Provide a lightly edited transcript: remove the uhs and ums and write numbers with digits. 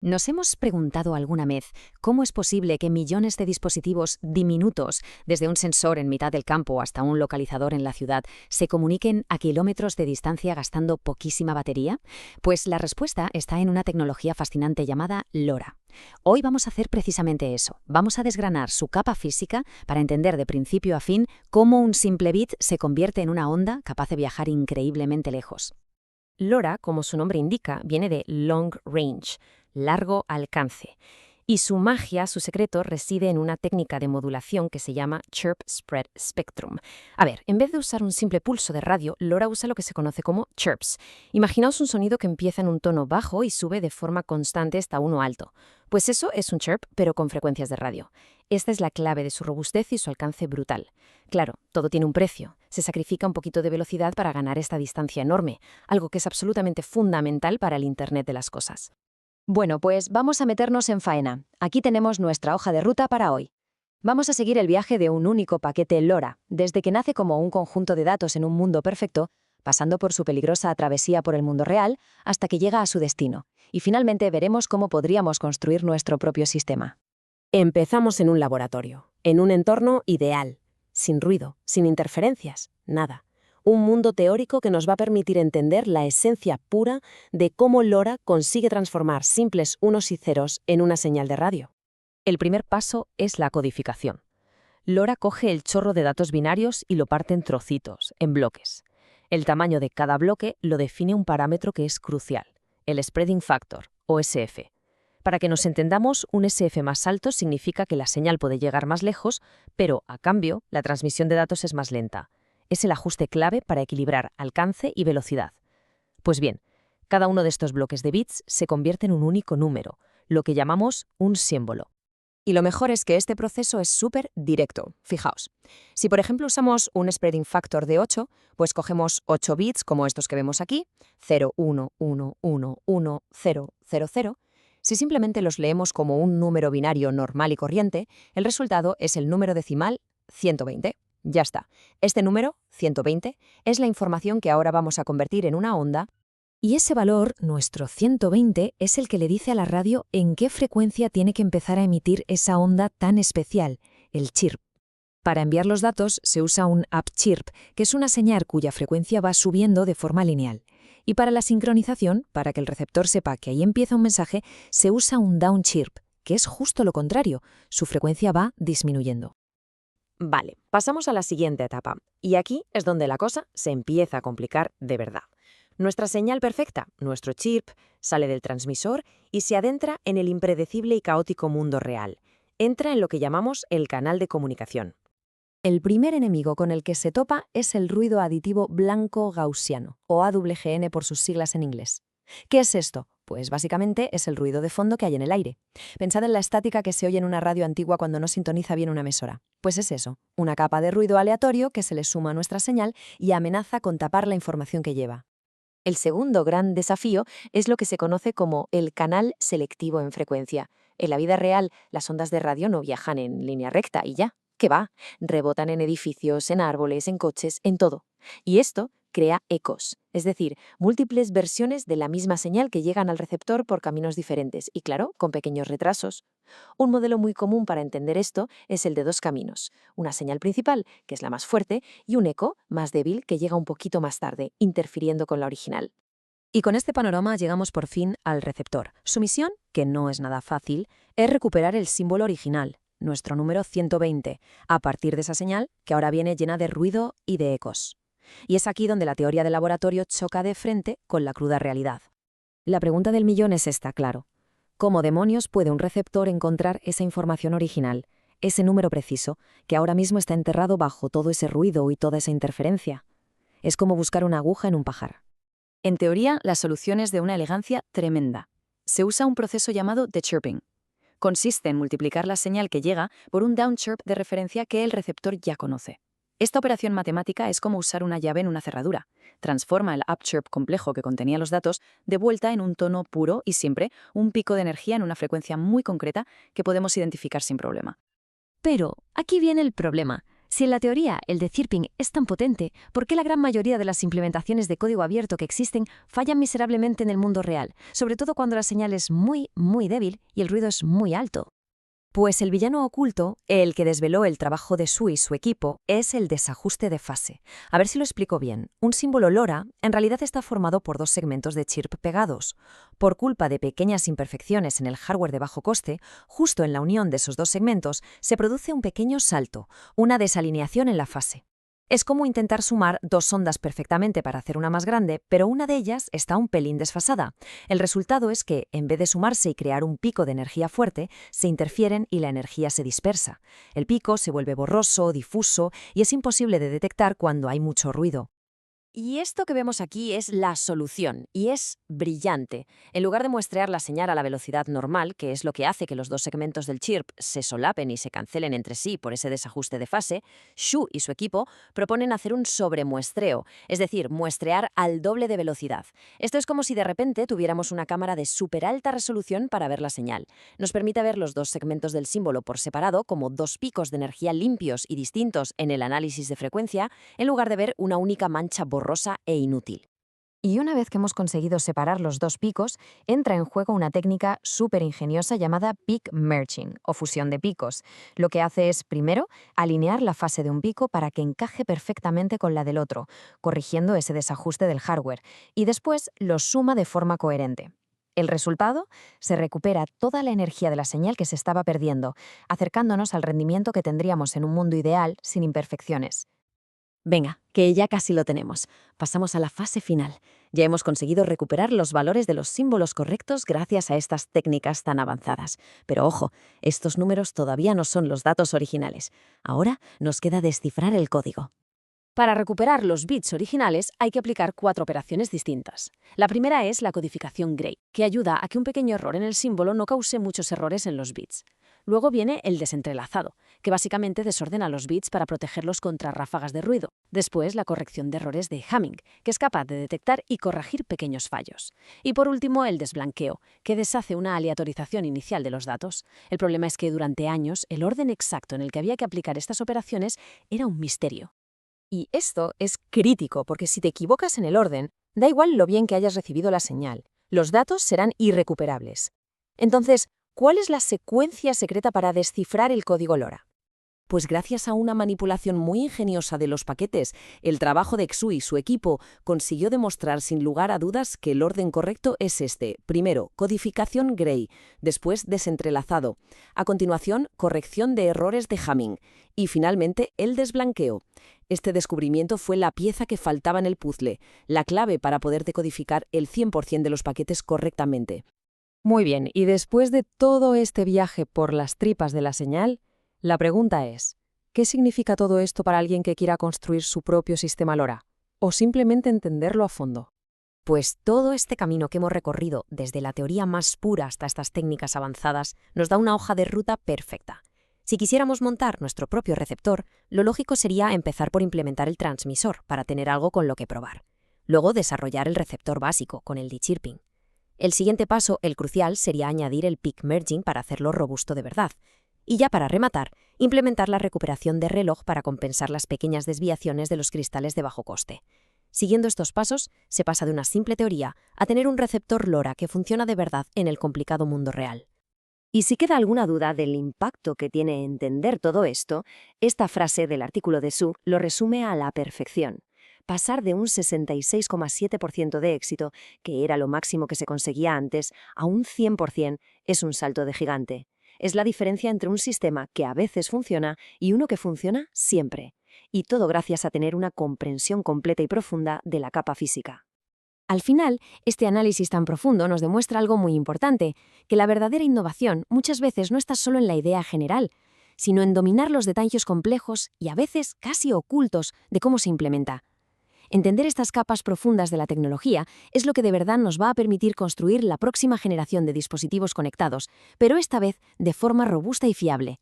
¿Nos hemos preguntado alguna vez cómo es posible que millones de dispositivos diminutos, desde un sensor en mitad del campo hasta un localizador en la ciudad, se comuniquen a kilómetros de distancia gastando poquísima batería? Pues la respuesta está en una tecnología fascinante llamada LoRa. Hoy vamos a hacer precisamente eso. Vamos a desgranar su capa física para entender de principio a fin cómo un simple bit se convierte en una onda capaz de viajar increíblemente lejos. LoRa, como su nombre indica, viene de Long Range, largo alcance. Y su magia, su secreto, reside en una técnica de modulación que se llama Chirp Spread Spectrum. A ver, en vez de usar un simple pulso de radio, LoRa usa lo que se conoce como chirps. Imaginaos un sonido que empieza en un tono bajo y sube de forma constante hasta uno alto. Pues eso es un chirp, pero con frecuencias de radio. Esta es la clave de su robustez y su alcance brutal. Claro, todo tiene un precio. Se sacrifica un poquito de velocidad para ganar esta distancia enorme, algo que es absolutamente fundamental para el Internet de las cosas. Bueno, pues vamos a meternos en faena. Aquí tenemos nuestra hoja de ruta para hoy. Vamos a seguir el viaje de un único paquete LoRa, desde que nace como un conjunto de datos en un mundo perfecto, pasando por su peligrosa travesía por el mundo real, hasta que llega a su destino. Y finalmente veremos cómo podríamos construir nuestro propio sistema. Empezamos en un laboratorio, en un entorno ideal, sin ruido, sin interferencias, nada. Un mundo teórico que nos va a permitir entender la esencia pura de cómo LoRa consigue transformar simples unos y ceros en una señal de radio. El primer paso es la codificación. LoRa coge el chorro de datos binarios y lo parte en trocitos, en bloques. El tamaño de cada bloque lo define un parámetro que es crucial, el Spreading Factor, o SF. Para que nos entendamos, un SF más alto significa que la señal puede llegar más lejos, pero, a cambio, la transmisión de datos es más lenta. Es el ajuste clave para equilibrar alcance y velocidad. Pues bien, cada uno de estos bloques de bits se convierte en un único número, lo que llamamos un símbolo. Y lo mejor es que este proceso es súper directo. Fijaos, si por ejemplo usamos un spreading factor de 8, pues cogemos 8 bits como estos que vemos aquí, 0, 1, 1, 1, 1, 0, 0, 0. Si simplemente los leemos como un número binario normal y corriente, el resultado es el número decimal 120. Ya está. Este número, 120, es la información que ahora vamos a convertir en una onda. Y ese valor, nuestro 120, es el que le dice a la radio en qué frecuencia tiene que empezar a emitir esa onda tan especial, el chirp. Para enviar los datos se usa un upchirp, que es una señal cuya frecuencia va subiendo de forma lineal. Y para la sincronización, para que el receptor sepa que ahí empieza un mensaje, se usa un downchirp, que es justo lo contrario, su frecuencia va disminuyendo. Vale, pasamos a la siguiente etapa, y aquí es donde la cosa se empieza a complicar de verdad. Nuestra señal perfecta, nuestro chirp, sale del transmisor y se adentra en el impredecible y caótico mundo real. Entra en lo que llamamos el canal de comunicación. El primer enemigo con el que se topa es el ruido aditivo blanco gaussiano, o AWGN por sus siglas en inglés. ¿Qué es esto? Pues básicamente es el ruido de fondo que hay en el aire. Pensad en la estática que se oye en una radio antigua cuando no sintoniza bien una emisora. Pues es eso, una capa de ruido aleatorio que se le suma a nuestra señal y amenaza con tapar la información que lleva. El segundo gran desafío es lo que se conoce como el canal selectivo en frecuencia. En la vida real, las ondas de radio no viajan en línea recta y ya. ¿Qué va? Rebotan en edificios, en árboles, en coches, en todo. Y esto crea ecos, es decir, múltiples versiones de la misma señal que llegan al receptor por caminos diferentes y, claro, con pequeños retrasos. Un modelo muy común para entender esto es el de dos caminos, una señal principal, que es la más fuerte, y un eco más débil que llega un poquito más tarde, interfiriendo con la original. Y con este panorama llegamos por fin al receptor. Su misión, que no es nada fácil, es recuperar el símbolo original, nuestro número 120, a partir de esa señal que ahora viene llena de ruido y de ecos. Y es aquí donde la teoría del laboratorio choca de frente con la cruda realidad. La pregunta del millón es esta, claro. ¿Cómo demonios puede un receptor encontrar esa información original, ese número preciso, que ahora mismo está enterrado bajo todo ese ruido y toda esa interferencia? Es como buscar una aguja en un pajar. En teoría, la solución es de una elegancia tremenda. Se usa un proceso llamado dechirping. Consiste en multiplicar la señal que llega por un downchirp de referencia que el receptor ya conoce. Esta operación matemática es como usar una llave en una cerradura. Transforma el upchirp complejo que contenía los datos de vuelta en un tono puro y siempre un pico de energía en una frecuencia muy concreta que podemos identificar sin problema. Pero aquí viene el problema. Si en la teoría el de chirping es tan potente, ¿por qué la gran mayoría de las implementaciones de código abierto que existen fallan miserablemente en el mundo real, sobre todo cuando la señal es muy, muy débil y el ruido es muy alto? Pues el villano oculto, el que desveló el trabajo de Su y su equipo, es el desajuste de fase. A ver si lo explico bien. Un símbolo LoRa en realidad está formado por dos segmentos de chirp pegados. Por culpa de pequeñas imperfecciones en el hardware de bajo coste, justo en la unión de esos dos segmentos se produce un pequeño salto, una desalineación en la fase. Es como intentar sumar dos ondas perfectamente para hacer una más grande, pero una de ellas está un pelín desfasada. El resultado es que, en vez de sumarse y crear un pico de energía fuerte, se interfieren y la energía se dispersa. El pico se vuelve borroso, difuso y es imposible de detectar cuando hay mucho ruido. Y esto que vemos aquí es la solución, y es brillante. En lugar de muestrear la señal a la velocidad normal, que es lo que hace que los dos segmentos del chirp se solapen y se cancelen entre sí por ese desajuste de fase, Xu y su equipo proponen hacer un sobremuestreo, es decir, muestrear al doble de velocidad. Esto es como si de repente tuviéramos una cámara de súper alta resolución para ver la señal. Nos permite ver los dos segmentos del símbolo por separado como dos picos de energía limpios y distintos en el análisis de frecuencia, en lugar de ver una única mancha borrosa e inútil. Y una vez que hemos conseguido separar los dos picos, entra en juego una técnica súper ingeniosa llamada peak merging, o fusión de picos. Lo que hace es, primero, alinear la fase de un pico para que encaje perfectamente con la del otro, corrigiendo ese desajuste del hardware, y después los suma de forma coherente. El resultado, se recupera toda la energía de la señal que se estaba perdiendo, acercándonos al rendimiento que tendríamos en un mundo ideal sin imperfecciones. Venga, que ya casi lo tenemos. Pasamos a la fase final. Ya hemos conseguido recuperar los valores de los símbolos correctos gracias a estas técnicas tan avanzadas. Pero ojo, estos números todavía no son los datos originales. Ahora nos queda descifrar el código. Para recuperar los bits originales hay que aplicar 4 operaciones distintas. La primera es la codificación Gray, que ayuda a que un pequeño error en el símbolo no cause muchos errores en los bits. Luego viene el desentrelazado, que básicamente desordena los bits para protegerlos contra ráfagas de ruido. Después, la corrección de errores de Hamming, que es capaz de detectar y corregir pequeños fallos. Y por último, el desblanqueo, que deshace una aleatorización inicial de los datos. El problema es que durante años el orden exacto en el que había que aplicar estas operaciones era un misterio. Y esto es crítico porque si te equivocas en el orden, da igual lo bien que hayas recibido la señal, los datos serán irrecuperables. Entonces, ¿cuál es la secuencia secreta para descifrar el código LoRa? Pues gracias a una manipulación muy ingeniosa de los paquetes, el trabajo de Xu y su equipo consiguió demostrar sin lugar a dudas que el orden correcto es este. Primero, codificación Gray, después desentrelazado, a continuación, corrección de errores de Hamming y finalmente el desblanqueo. Este descubrimiento fue la pieza que faltaba en el puzzle, la clave para poder decodificar el 100% de los paquetes correctamente. Muy bien, y después de todo este viaje por las tripas de la señal, la pregunta es, ¿qué significa todo esto para alguien que quiera construir su propio sistema LoRa? ¿O simplemente entenderlo a fondo? Pues todo este camino que hemos recorrido, desde la teoría más pura hasta estas técnicas avanzadas, nos da una hoja de ruta perfecta. Si quisiéramos montar nuestro propio receptor, lo lógico sería empezar por implementar el transmisor para tener algo con lo que probar. Luego desarrollar el receptor básico con el de-chirping. El siguiente paso, el crucial, sería añadir el peak merging para hacerlo robusto de verdad. Y ya para rematar, implementar la recuperación de reloj para compensar las pequeñas desviaciones de los cristales de bajo coste. Siguiendo estos pasos, se pasa de una simple teoría a tener un receptor LoRa que funciona de verdad en el complicado mundo real. Y si queda alguna duda del impacto que tiene entender todo esto, esta frase del artículo de Su lo resume a la perfección. Pasar de un 66,7% de éxito, que era lo máximo que se conseguía antes, a un 100% es un salto de gigante. Es la diferencia entre un sistema que a veces funciona y uno que funciona siempre. Y todo gracias a tener una comprensión completa y profunda de la capa física. Al final, este análisis tan profundo nos demuestra algo muy importante, que la verdadera innovación muchas veces no está solo en la idea general, sino en dominar los detalles complejos y a veces casi ocultos de cómo se implementa. Entender estas capas profundas de la tecnología es lo que de verdad nos va a permitir construir la próxima generación de dispositivos conectados, pero esta vez de forma robusta y fiable.